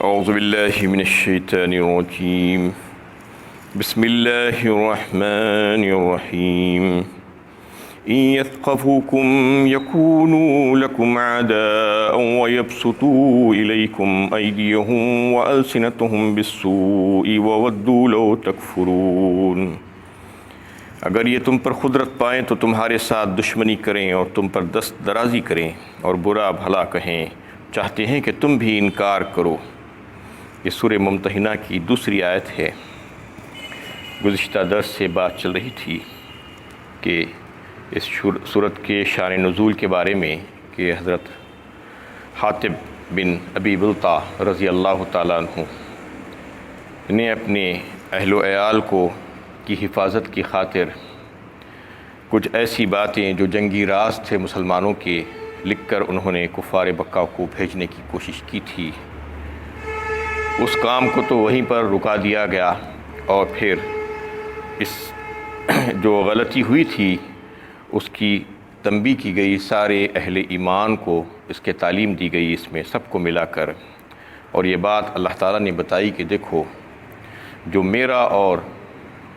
اعوذ باللہ من الشیطان الرجیم بسم اللہ الرحمن الرحیم ان یثقفوکم یکونوا لکم اعداء ویبسطوا الیکم ایدیہم والسنتہم بالسوء وودوا لو تکفرون۔ اگر یہ تم پر قدرت پائیں تو تمہارے ساتھ دشمنی کریں اور تم پر دست درازی کریں اور برا بھلا کہیں، چاہتے ہیں کہ تم بھی انکار کرو۔ یہ سورہ ممتحنہ کی دوسری آیت ہے۔ گزشتہ درس سے بات چل رہی تھی کہ اس سورت کے شان نزول کے بارے میں کہ حضرت حاطب بن ابی بلتع رضی اللہ تعالیٰ عنہ نے اپنے اہل و عیال کو کی حفاظت کی خاطر کچھ ایسی باتیں جو جنگی راز تھے مسلمانوں کے لکھ کر انہوں نے کفار مکہ کو بھیجنے کی کوشش کی تھی۔ اس کام کو تو وہیں پر رکا دیا گیا اور پھر اس جو غلطی ہوئی تھی اس کی تنبیہ کی گئی، سارے اہل ایمان کو اس کے تعلیم دی گئی، اس میں سب کو ملا کر، اور یہ بات اللہ تعالیٰ نے بتائی کہ دیکھو جو میرا اور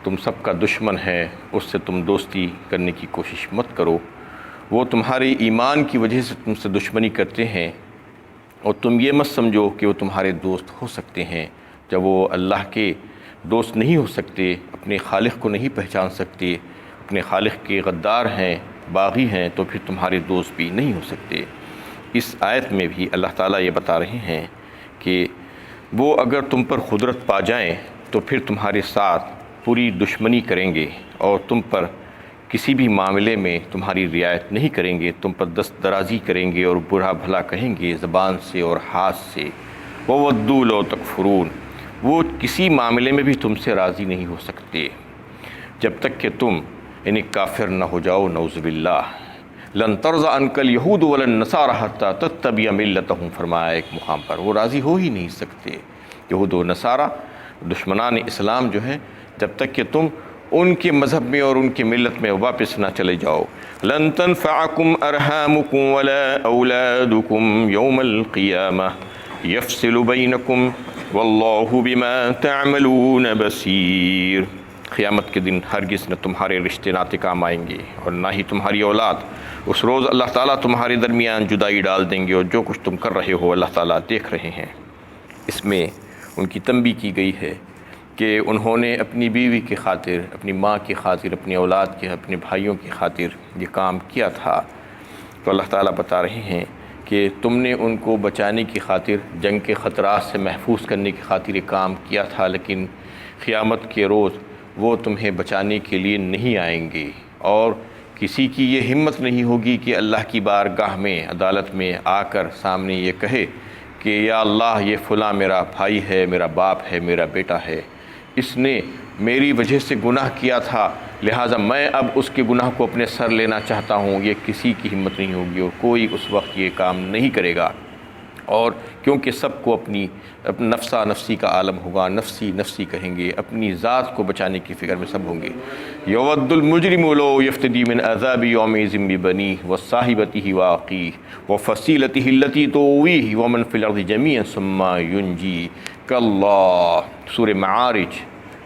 تم سب کا دشمن ہے اس سے تم دوستی کرنے کی کوشش مت کرو، وہ تمہارے ایمان کی وجہ سے تم سے دشمنی کرتے ہیں، اور تم یہ مت سمجھو کہ وہ تمہارے دوست ہو سکتے ہیں۔ جب وہ اللہ کے دوست نہیں ہو سکتے، اپنے خالق کو نہیں پہچان سکتے، اپنے خالق کے غدار ہیں، باغی ہیں، تو پھر تمہارے دوست بھی نہیں ہو سکتے۔ اس آیت میں بھی اللہ تعالیٰ یہ بتا رہے ہیں کہ وہ اگر تم پر قدرت پا جائیں تو پھر تمہارے ساتھ پوری دشمنی کریں گے اور تم پر کسی بھی معاملے میں تمہاری رعایت نہیں کریں گے، تم پر دست درازی کریں گے اور برا بھلا کہیں گے زبان سے اور ہاتھ سے۔ وَوَدُّوا لَوْ تَكْفُرُونَ، وہ کسی معاملے میں بھی تم سے راضی نہیں ہو سکتے جب تک کہ تم کافر نہ ہو جاؤ، نعوذ باللہ۔ لَن تَرْضَىٰ عَنْكَ الْيَهُودُ وَلَا النَّصَارَىٰ حَتَّىٰ تَتَّبِعَ مِلَّتَهُمْ، فرمایا ایک مقام پر وہ راضی ہو ہی نہیں سکتے۔ یہود و نصارہ دشمنان اسلام جو ہیں، جب تک کہ تم ان کے مذہب میں اور ان کی ملت میں واپس نہ چلے جاؤ۔ لن تنفعکم ارحامکم ولا اولادکم یوم القیامہ یفصل بینکم واللہ بما تعملون بصیر۔ قیامت کے دن ہرگز نہ تمہارے رشتے ناتے کام آئیں گے اور نہ ہی تمہاری اولاد۔ اس روز اللہ تعالیٰ تمہارے درمیان جدائی ڈال دیں گے اور جو کچھ تم کر رہے ہو اللہ تعالیٰ دیکھ رہے ہیں۔ اس میں ان کی تنبیہ کی گئی ہے کہ انہوں نے اپنی بیوی کی خاطر، اپنی ماں کی خاطر، اپنی اولاد کے، اپنے بھائیوں کی خاطر یہ کام کیا تھا، تو اللہ تعالیٰ بتا رہے ہیں کہ تم نے ان کو بچانے کی خاطر، جنگ کے خطرات سے محفوظ کرنے کی خاطر یہ کام کیا تھا، لیکن قیامت کے روز وہ تمہیں بچانے کے لیے نہیں آئیں گے اور کسی کی یہ ہمت نہیں ہوگی کہ اللہ کی بارگاہ میں، عدالت میں آ کر سامنے یہ کہے کہ یا اللہ یہ فلاں میرا بھائی ہے، میرا باپ ہے، میرا بیٹا ہے، اس نے میری وجہ سے گناہ کیا تھا، لہٰذا میں اب اس کے گناہ کو اپنے سر لینا چاہتا ہوں۔ یہ کسی کی ہمت نہیں ہوگی اور کوئی اس وقت یہ کام نہیں کرے گا، اور کیونکہ سب کو اپنی نفسا نفسی کا عالم ہوگا، نفسی نفسی کہیں گے، اپنی ذات کو بچانے کی فکر میں سب ہوں گے۔ یود المجرم لو یفتدی من عذاب یومئذ ببنیہ وصاحبتہ واخیہ وفصیلتہ التی تؤویہ ومن فی الارض جمیعا ثم ینجیہ اللہ۔ سورہ معارج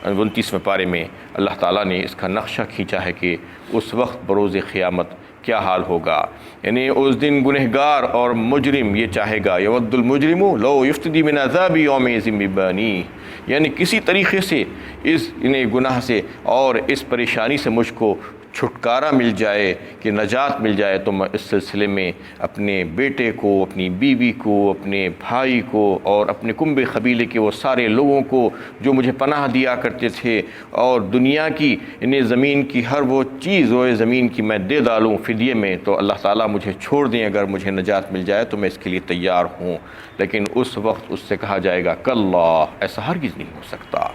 29ویں پارے میں اللہ تعالیٰ نے اس کا نقشہ کھینچا ہے کہ اس وقت بروز قیامت کیا حال ہوگا، یعنی اس دن گنہگار اور مجرم یہ چاہے گا، یود المجرم لو یفتدی من عذاب یومئذ ببنیہ، یعنی کسی طریقے سے اس گناہ سے اور اس پریشانی سے مجھ کو چھٹکارا مل جائے، کہ نجات مل جائے، تو میں اس سلسلے میں اپنے بیٹے کو، اپنی بیوی کو، اپنے بھائی کو اور اپنے کنب قبیلے کے وہ سارے لوگوں کو جو مجھے پناہ دیا کرتے تھے، اور دنیا کی زمین کی ہر وہ چیز وہ زمین کی میں دے ڈالوں فدیے میں، تو اللہ تعالیٰ مجھے چھوڑ دیں، اگر مجھے نجات مل جائے تو میں اس کے لیے تیار ہوں۔ لیکن اس وقت اس سے کہا جائے گا کلا، ایسا ہرگز نہیں ہو سکتا۔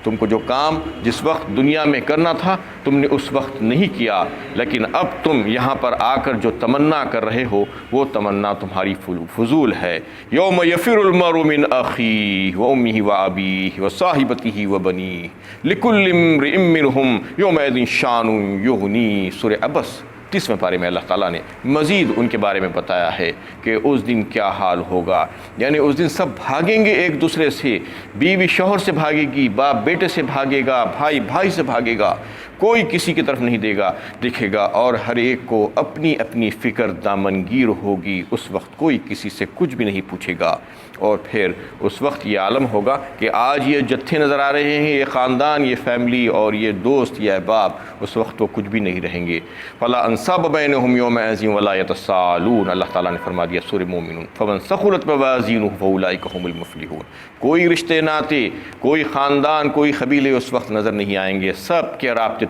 تم کو جو کام جس وقت دنیا میں کرنا تھا تم نے اس وقت نہیں کیا، لیکن اب تم یہاں پر آ کر جو تمنا کر رہے ہو وہ تمنا تمہاری فضول ہے۔ یوم یفر المرء من اخیہ وامہ وابیہ وصاحبتہ وبنیہ لکل امرئ منہم یومئذ شان یغنیہ، سورہ عبس 30ویں پارے میں اللہ تعالیٰ نے مزید ان کے بارے میں بتایا ہے کہ اس دن کیا حال ہوگا. یعنی اس دن سب بھاگیں گے ایک دوسرے سے، بیوی شوہر سے بھاگے گی، باپ بیٹے سے بھاگے گا، بھائی بھائی سے بھاگے گا، کوئی کسی کی طرف نہیں دیکھے گا، اور ہر ایک کو اپنی اپنی فکر دامنگیر ہوگی. اس وقت کوئی کسی سے کچھ بھی نہیں پوچھے گا. اور پھر اس وقت یہ عالم ہوگا کہ آج یہ جتھے نظر آ رہے ہیں، یہ خاندان، یہ فیملی اور یہ دوست، یہ احباب، اس وقت وہ کچھ بھی نہیں رہیں گے. فلا انصاب بینہم یومئذ ولا یتساءلون، اللہ تعالیٰ نے فرما دیا سورہ مومنون، فمن ثقلت موازینہ فاولئک هم المفلحون. کوئی رشتے ناتے، کوئی خاندان، کوئی قبیلے اس وقت نظر نہیں آئیں گے. سب کے رابطے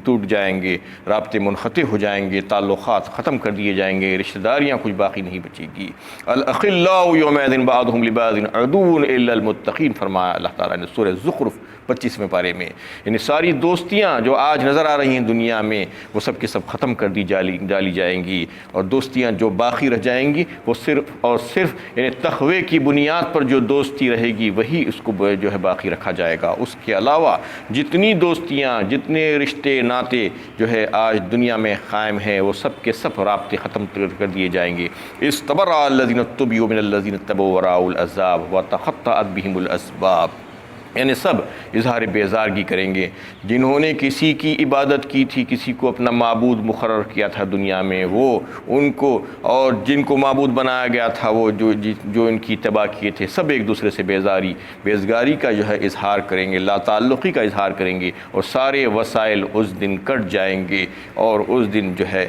ٹوٹ جائیں گے، رابطے منقطع ہو جائیں گے، تعلقات ختم کر دیے جائیں گے، رشتہ داریاں کچھ باقی نہیں بچے گی. الاخلاء یومئذ بعضهم لبعض عدو الا المتقین، فرمایا اللہ تعالیٰ نے سورہ زخرف 25ویں پارے میں. یعنی ساری دوستیاں جو آج نظر آ رہی ہیں دنیا میں، وہ سب کے سب ختم کر دی ڈالی جائیں گی، اور دوستیاں جو باقی رہ جائیں گی وہ صرف اور صرف یعنی تقوی کی بنیاد پر جو دوستی رہے گی وہی اس کو جو ہے باقی رکھا جائے گا. اس کے علاوہ جتنی دوستیاں، جتنے رشتے ناتے جو ہے آج دنیا میں قائم ہیں، وہ سب کے سب رابطے ختم کر دیے جائیں گے. استبرأ الذین اتبعوا من الذین اتبعوا وراءوا العذاب وتقطعت بهم الاسباب. یعنی سب اظہار بیزارگی کریں گے. جنہوں نے کسی کی عبادت کی تھی، کسی کو اپنا معبود مقرر کیا تھا دنیا میں، وہ ان کو، اور جن کو معبود بنایا گیا تھا وہ جو ان کی اتباع کیے تھے، سب ایک دوسرے سے بیزگاری کا جو ہے اظہار کریں گے، لا تعلقی کا اظہار کریں گے، اور سارے وسائل اس دن کٹ جائیں گے. اور اس دن جو ہے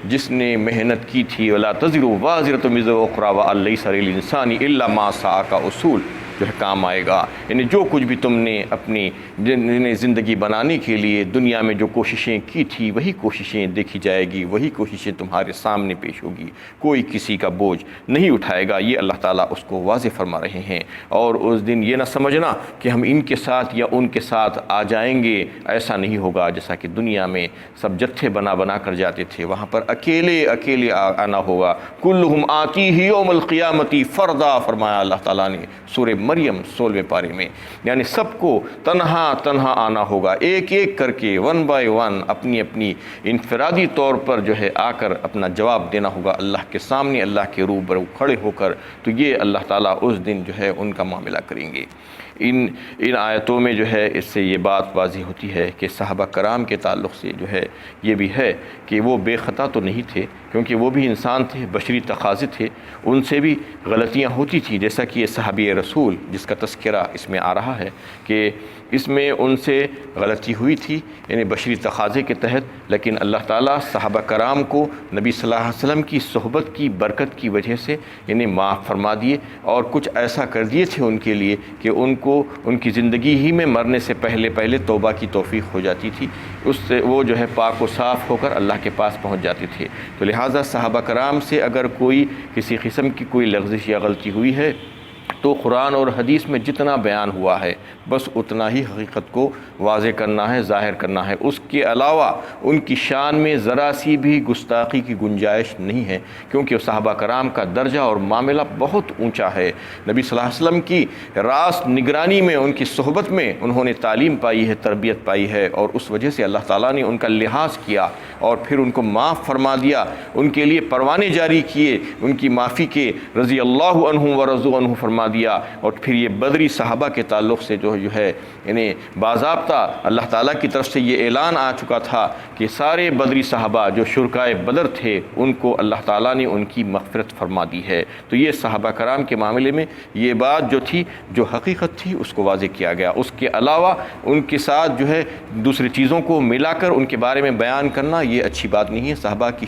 جس نے محنت کی تھی، ولا تزر وازرۃ وزر اخری وان لیس للانسان الا ما سعی کا اصول جو ہے کام آئے گا. یعنی جو کچھ بھی تم نے اپنی زندگی بنانے کے لیے دنیا میں جو کوششیں کی تھی، وہی کوششیں دیکھی جائے گی، وہی کوششیں تمہارے سامنے پیش ہوگی. کوئی کسی کا بوجھ نہیں اٹھائے گا. یہ اللہ تعالیٰ اس کو واضح فرما رہے ہیں. اور اس دن یہ نہ سمجھنا کہ ہم ان کے ساتھ یا ان کے ساتھ آ جائیں گے، ایسا نہیں ہوگا. جیسا کہ دنیا میں سب جتھے بنا کر جاتے تھے، وہاں پر اکیلے آنا ہوگا. کلہم آتیہ یوم القیامۃ فردا، فرمایا اللہ تعالیٰ نے سورہ مریم 16ویں پارے میں. یعنی سب کو تنہا آنا ہوگا، ایک ایک کر کے، ون بائی ون، اپنی انفرادی طور پر جو ہے آ کر اپنا جواب دینا ہوگا اللہ کے سامنے، اللہ کے روبرو کھڑے ہو کر. تو یہ اللہ تعالیٰ اس دن جو ہے ان کا معاملہ کریں گے. ان آیتوں میں جو ہے اس سے یہ بات واضح ہوتی ہے کہ صحابہ کرام کے تعلق سے جو ہے یہ بھی ہے کہ وہ بے خطا تو نہیں تھے، کیونکہ وہ بھی انسان تھے، بشری تقاضے تھے، ان سے بھی غلطیاں ہوتی تھیں. جیسا کہ یہ صحابی رسول جس کا تذکرہ اس میں آ رہا ہے کہ اس میں ان سے غلطی ہوئی تھی، یعنی بشری تقاضے کے تحت. لیکن اللہ تعالیٰ صحابہ کرام کو نبی صلی اللہ علیہ وسلم کی صحبت کی برکت کی وجہ سے یعنی معاف فرما دیے، اور کچھ ایسا کر دیے تھے ان کے لیے کہ ان کو ان کی زندگی ہی میں مرنے سے پہلے توبہ کی توفیق ہو جاتی تھی. اس سے وہ جو ہے پاک و صاف ہو کر اللہ کے پاس پہنچ جاتے تھے. تو لہٰذا صحابہ کرام سے اگر کوئی کسی قسم کی کوئی لغزش یا غلطی ہوئی ہے تو قرآن اور حدیث میں جتنا بیان ہوا ہے بس اتنا ہی حقیقت کو واضح کرنا ہے، ظاہر کرنا ہے. اس کے علاوہ ان کی شان میں ذرا سی بھی گستاخی کی گنجائش نہیں ہے، کیونکہ صحابہ کرام کا درجہ اور معاملہ بہت اونچا ہے. نبی صلی اللہ علیہ وسلم کی راست نگرانی میں، ان کی صحبت میں انہوں نے تعلیم پائی ہے، تربیت پائی ہے، اور اس وجہ سے اللہ تعالیٰ نے ان کا لحاظ کیا اور پھر ان کو معاف فرما دیا، ان کے لیے پروانے جاری کیے، ان کی معافی کے رضی اللہ عنہم ورضوا عنہ فرما دیا. اور پھر یہ بدری صحابہ کے تعلق سے جو ہے یعنی باضابطہ اللہ تعالیٰ کی طرف سے یہ اعلان آ چکا تھا کہ سارے بدری صحابہ جو شرکائے بدر تھے ان کو اللہ تعالیٰ نے ان کی مغفرت فرما دی ہے. تو یہ صحابہ کرام کے معاملے میں یہ بات جو تھی، جو حقیقت تھی، اس کو واضح کیا گیا. اس کے علاوہ ان کے ساتھ جو ہے دوسری چیزوں کو ملا کر ان کے بارے میں بیان کرنا یہ اچھی بات نہیں ہے. صحابہ کی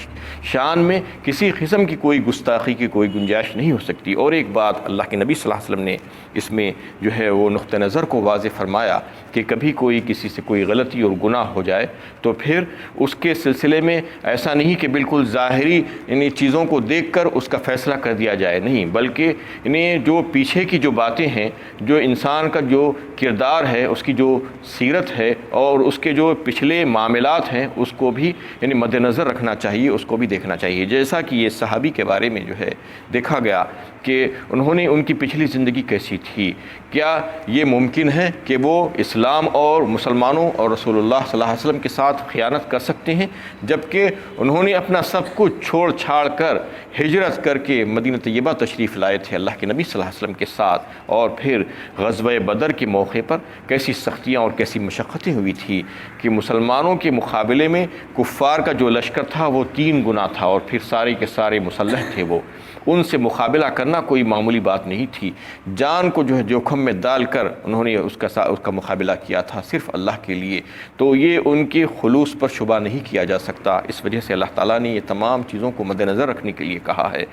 شان میں کسی قسم کی کوئی گستاخی کی کوئی گنجائش نہیں ہو سکتی. اور ایک بات اللہ کے نبی صلی اللہ علیہ وسلم نے اس میں جو ہے وہ نقطہ نظر کو واضح فرمایا کہ کبھی کوئی کسی سے کوئی غلطی اور گناہ ہو جائے تو پھر اس کے سلسلے میں ایسا نہیں کہ بالکل ظاہری یعنی چیزوں کو دیکھ کر اس کا فیصلہ کر دیا جائے، نہیں، بلکہ یعنی جو پیچھے کی جو باتیں ہیں، جو انسان کا جو کردار ہے، اس کی جو سیرت ہے اور اس کے جو پچھلے معاملات ہیں، اس کو بھی یعنی مد نظر رکھنا چاہیے، اس کو بھی دیکھنا چاہیے. جیسا کہ یہ صحابی کے بارے میں جو ہے دیکھا گیا کہ انہوں نے ان کی پچھلی پچھلی زندگی کیسی تھی؟ کیا یہ ممکن ہے کہ وہ اسلام اور مسلمانوں اور رسول اللہ صلی اللہ علیہ وسلم کے ساتھ خیانت کر سکتے ہیں، جبکہ انہوں نے اپنا سب کچھ چھوڑ چھاڑ کر ہجرت کر کے مدینہ طیبہ تشریف لائے تھے اللہ کے نبی صلی اللہ علیہ وسلم کے ساتھ، اور پھر غزوہ بدر کے موقع پر کیسی سختیاں اور کیسی مشقتیں ہوئی تھی کہ مسلمانوں کے مقابلے میں کفار کا جو لشکر تھا وہ 3 گنا تھا، اور پھر سارے کے سارے مسلح تھے، وہ ان سے مقابلہ کرنا کوئی معمولی بات نہیں تھی، جان کو جو ہے جوخم میں ڈال کر انہوں نے اس کا مقابلہ کیا تھا صرف اللہ کے لیے، تو یہ ان کے خلوص پر شبہ نہیں کیا جا سکتا۔ اس وجہ سے اللہ تعالیٰ نے یہ تمام چیزوں کو مد نظر رکھنے کے لیے کہا ہے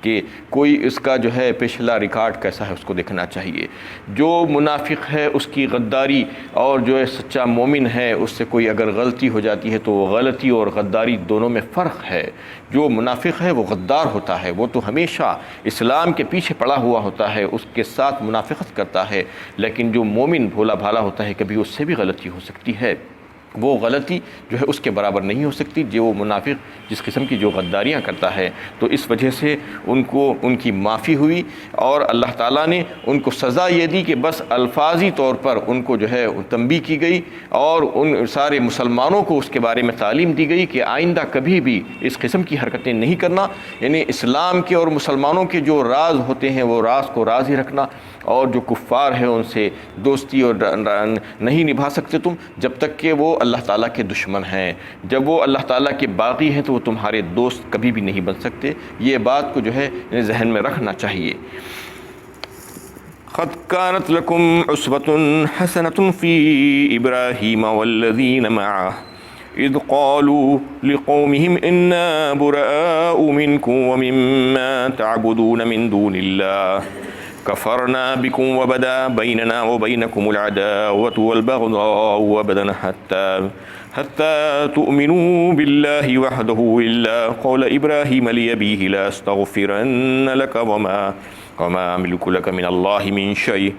کہ کوئی اس کا جو ہے پچھلا ریکارڈ کیسا ہے اس کو دیکھنا چاہیے۔ جو منافق ہے اس کی غداری اور جو ہے سچا مومن ہے اس سے کوئی اگر غلطی ہو جاتی ہے تو وہ غلطی اور غداری دونوں میں فرق ہے۔ جو منافق ہے وہ غدار ہوتا ہے، وہ تو ہمیشہ اسلام کے پیچھے پڑا ہوا ہوتا ہے، اس کے ساتھ منافقت کرتا ہے، لیکن جو مومن بھولا بھالا ہوتا ہے کبھی اس سے بھی غلطی ہو سکتی ہے، وہ غلطی جو ہے اس کے برابر نہیں ہو سکتی جو وہ منافق جس قسم کی جو غداریاں کرتا ہے۔ تو اس وجہ سے ان کی معافی ہوئی، اور اللہ تعالیٰ نے ان کو سزا یہ دی کہ بس الفاظی طور پر ان کو جو ہے تنبیہ کی گئی، اور ان سارے مسلمانوں کو اس کے بارے میں تعلیم دی گئی کہ آئندہ کبھی بھی اس قسم کی حرکتیں نہیں کرنا، یعنی اسلام کے اور مسلمانوں کے جو راز ہوتے ہیں وہ راز کو راز ہی رکھنا، اور جو کفار ہیں ان سے دوستی اور نہیں نبھا سکتے تم جب تک کہ وہ اللہ تعالیٰ کے دشمن ہیں۔ جب وہ اللہ تعالیٰ کے باغی ہیں تو وہ تمہارے دوست کبھی بھی نہیں بن سکتے۔ یہ بات کو جو ہے ذہن میں رکھنا چاہیے۔ قد كانت لكم أسوة حسنة في إبراهيم والذين معه إذ قالوا لقومهم إنا براء منكم ومما تعبدون من دون الله كفرنا بكم وبدا بيننا وبينكم العداوة والبغضاء أبدا حتى تؤمنوا بالله وحده إلا قول إبراهيم لأبيه لا أستغفرن لك وما أملك لك من الله من شيء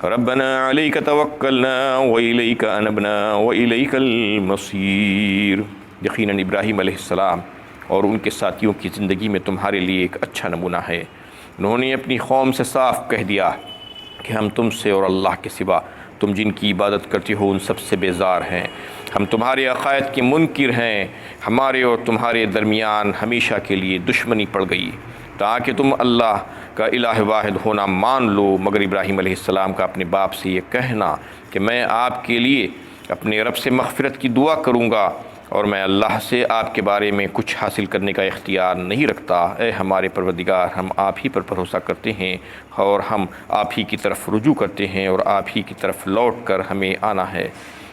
ربنا عليك توكلنا وإليك أنبنا وإليك المصير۔ یقیناً ابراہیم علیہ السلام اور ان کے ساتھیوں کی زندگی میں تمہارے لیے ایک اچھا نمونہ ہے۔ انہوں نے اپنی قوم سے صاف کہہ دیا کہ ہم تم سے اور اللہ کے سوا تم جن کی عبادت کرتے ہو ان سب سے بیزار ہیں، ہم تمہارے عقائد کے منکر ہیں، ہمارے اور تمہارے درمیان ہمیشہ کے لیے دشمنی پڑ گئی تاکہ تم اللہ کا الہ واحد ہونا مان لو، مگر ابراہیم علیہ السلام کا اپنے باپ سے یہ کہنا کہ میں آپ کے لیے اپنے رب سے مغفرت کی دعا کروں گا اور میں اللہ سے آپ کے بارے میں کچھ حاصل کرنے کا اختیار نہیں رکھتا، اے ہمارے پروردگار ہم آپ ہی پر بھروسہ کرتے ہیں اور ہم آپ ہی کی طرف رجوع کرتے ہیں اور آپ ہی کی طرف لوٹ کر ہمیں آنا ہے۔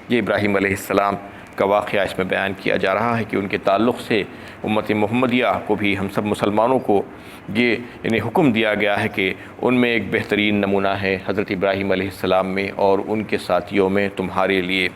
یہ ابراہیم علیہ السلام کا واقعہ اس میں بیان کیا جا رہا ہے کہ ان کے تعلق سے امت محمدیہ کو بھی ہم سب مسلمانوں کو یہ انہیں حکم دیا گیا ہے کہ ان میں ایک بہترین نمونہ ہے حضرت ابراہیم علیہ السلام میں اور ان کے ساتھیوں میں۔ تمہارے لیے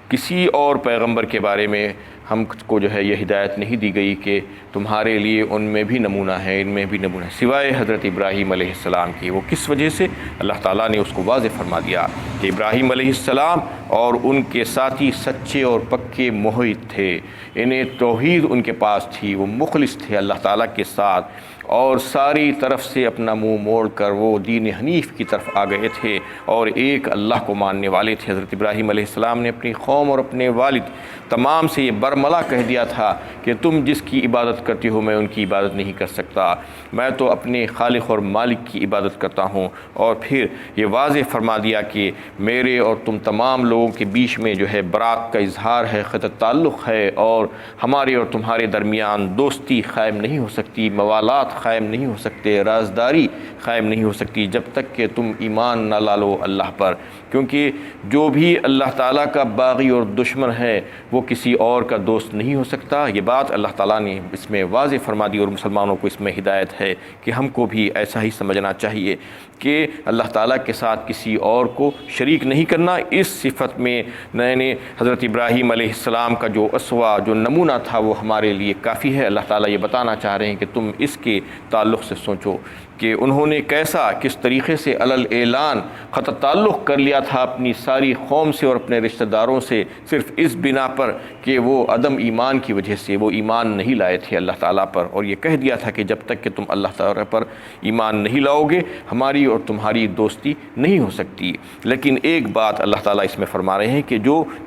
کسی اور پیغمبر کے بارے میں ہم کو جو ہے یہ ہدایت نہیں دی گئی کہ تمہارے لیے ان میں بھی نمونہ ہے، ان میں بھی نمونہ ہے، سوائے حضرت ابراہیم علیہ السلام کی۔ وہ کس وجہ سے؟ اللہ تعالیٰ نے اس کو واضح فرما دیا کہ ابراہیم علیہ السلام اور ان کے ساتھی سچے اور پکے موحد تھے، انہیں توحید ان کے پاس تھی، وہ مخلص تھے اللہ تعالیٰ کے ساتھ، اور ساری طرف سے اپنا منہ موڑ کر وہ دین حنیف کی طرف آ گئے تھے اور ایک اللہ کو ماننے والے تھے۔ حضرت ابراہیم علیہ السلام نے اپنی قوم اور اپنے والد تمام سے یہ برملا کہہ دیا تھا کہ تم جس کی عبادت کرتے ہو میں ان کی عبادت نہیں کر سکتا، میں تو اپنے خالق اور مالک کی عبادت کرتا ہوں، اور پھر یہ واضح فرما دیا کہ میرے اور تم تمام لوگوں کے بیچ میں جو ہے برات کا اظہار ہے، قطع تعلق ہے، اور ہمارے اور تمہارے درمیان دوستی قائم نہیں ہو سکتی، موالات قائم نہیں ہو سکتے، رازداری قائم نہیں ہو سکتی جب تک کہ تم ایمان نہ لالو اللہ پر، کیونکہ جو بھی اللہ تعالیٰ کا باغی اور دشمن ہے وہ کسی اور کا دوست نہیں ہو سکتا۔ یہ بات اللہ تعالیٰ نے اس میں واضح فرما دی اور مسلمانوں کو اس میں ہدایت ہے کہ ہم کو بھی ایسا ہی سمجھنا چاہیے کہ اللہ تعالیٰ کے ساتھ کسی اور کو شریک نہیں کرنا۔ اس صفت میں نے حضرت ابراہیم علیہ السلام کا جو اسوہ جو نمونہ تھا وہ ہمارے لیے کافی ہے۔ اللہ تعالیٰ یہ بتانا چاہ رہے ہیں کہ تم اس کے تعلق سے سوچو کہ انہوں نے کیسا کس طریقے سے علل اعلان قطع تعلق کر لیا تھا اپنی ساری قوم سے اور اپنے رشتہ داروں سے، صرف اس بنا پر کہ وہ عدم ایمان کی وجہ سے وہ ایمان نہیں لائے تھے اللہ تعالیٰ پر، اور یہ کہہ دیا تھا کہ جب تک کہ تم اللہ تعالیٰ پر ایمان نہیں لاؤ گے ہماری اور تمہاری دوستی نہیں ہو سکتی۔ لیکن ایک بات اللہ تعالیٰ اس میں فرما رہے ہیں کہ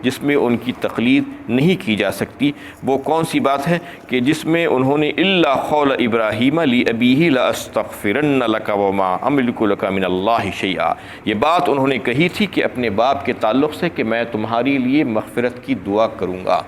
جس میں ان کی تقلید نہیں کی جا سکتی، وہ کون سی بات ہے کہ جس میں انہوں نے الا قول ابراہیم لابیہ لاستغفرن لک وما املک لک من اللہ شیئا، یہ بات انہوں نے کہی تھی کہ اپنے باپ کے تعلق سے کہ میں تمہاری لیے مغفرت کی دعا کروں گا۔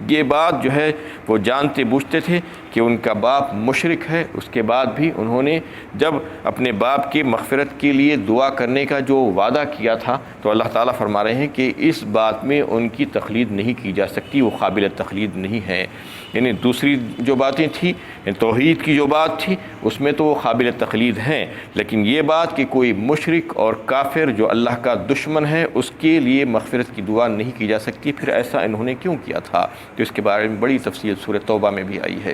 یہ بات جو ہے وہ جانتے بوجھتے تھے کہ ان کا باپ مشرک ہے، اس کے بعد بھی انہوں نے جب اپنے باپ کی مغفرت کے لیے دعا کرنے کا جو وعدہ کیا تھا تو اللہ تعالیٰ فرما رہے ہیں کہ اس بات میں ان کی تقلید نہیں کی جا سکتی، وہ قابل تقلید نہیں ہے۔ یعنی دوسری جو باتیں تھیں، توحید کی جو بات تھی اس میں تو وہ قابل تقلید ہیں، لیکن یہ بات کہ کوئی مشرک اور کافر جو اللہ کا دشمن ہے اس کے لیے مغفرت کی دعا نہیں کی جا سکتی، پھر ایسا انہوں نے کیوں کیا تھا؟ تو اس کے بارے میں بڑی تفصیل سورہ توبہ میں بھی آئی ہے۔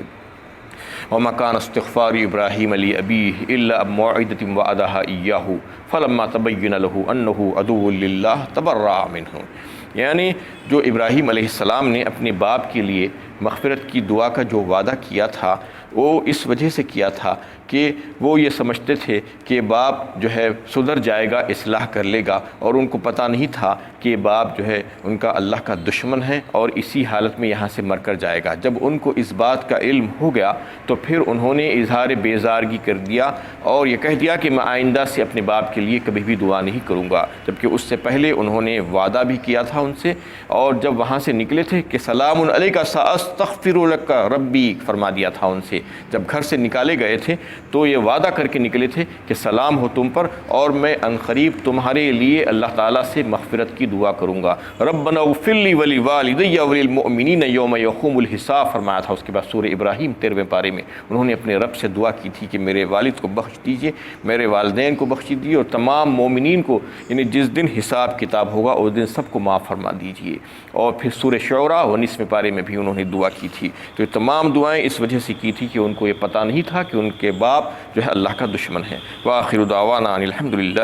وَمَا كَانَ اسْتِغْفَارُ إِبْرَاهِيمَ لِأَبِيهِ إِلَّا عَن مَّوْعِدَةٍ وَعَدَهَا إِيَّاهُ فَلَمَّا تَبَيَّنَ لَهُ أَنَّهُ عَدُوٌّ لِلَّهِ تَبَرَّأَ مِنْهُ، یعنی جو ابراہیم علیہ السلام نے اپنے باپ کے لیے مغفرت کی دعا کا جو وعدہ کیا تھا وہ اس وجہ سے کیا تھا کہ وہ یہ سمجھتے تھے کہ باپ جو ہے سدھر جائے گا، اصلاح کر لے گا، اور ان کو پتہ نہیں تھا کہ باپ جو ہے ان کا اللہ کا دشمن ہے اور اسی حالت میں یہاں سے مر کر جائے گا۔ جب ان کو اس بات کا علم ہو گیا تو پھر انہوں نے اظہار بیزارگی کر دیا اور یہ کہہ دیا کہ میں آئندہ سے اپنے باپ کے لیے کبھی بھی دعا نہیں کروں گا، جبکہ اس سے پہلے انہوں نے وعدہ بھی کیا تھا ان سے، اور جب وہاں سے نکلے تھے کہ سلام علیک ساستغفر لک ربی فرما دیا تھا ان سے، جب گھر سے نکالے گئے تھے تو یہ وعدہ کر کے نکلے تھے کہ سلام ہو تم پر اور میں عنقریب تمہارے لیے اللہ تعالیٰ سے مغفرت کی دعا کروں گا۔ ربنا اغفر لی ولوالدی وللمؤمنین یوم یقوم الحساب فرمایا تھا۔ اس کے بعد سورہ ابراہیم 13ویں پارے میں انہوں نے اپنے رب سے دعا کی تھی کہ میرے والد کو بخش دیجئے، میرے والدین کو بخش دیجئے، اور تمام مومنین کو، یعنی جس دن حساب کتاب ہوگا اس دن سب کو معاف فرما دیجئے۔ اور پھر سورہ شعراء 19ویں پارے میں بھی انہوں نے دعا کی تھی۔ تو یہ تمام دعائیں اس وجہ سے کی تھی کہ ان کو یہ پتہ نہیں تھا کہ ان کے باپ جو ہے اللہ کا دشمن ہے۔ وآخر دعوانا ان الحمد للہ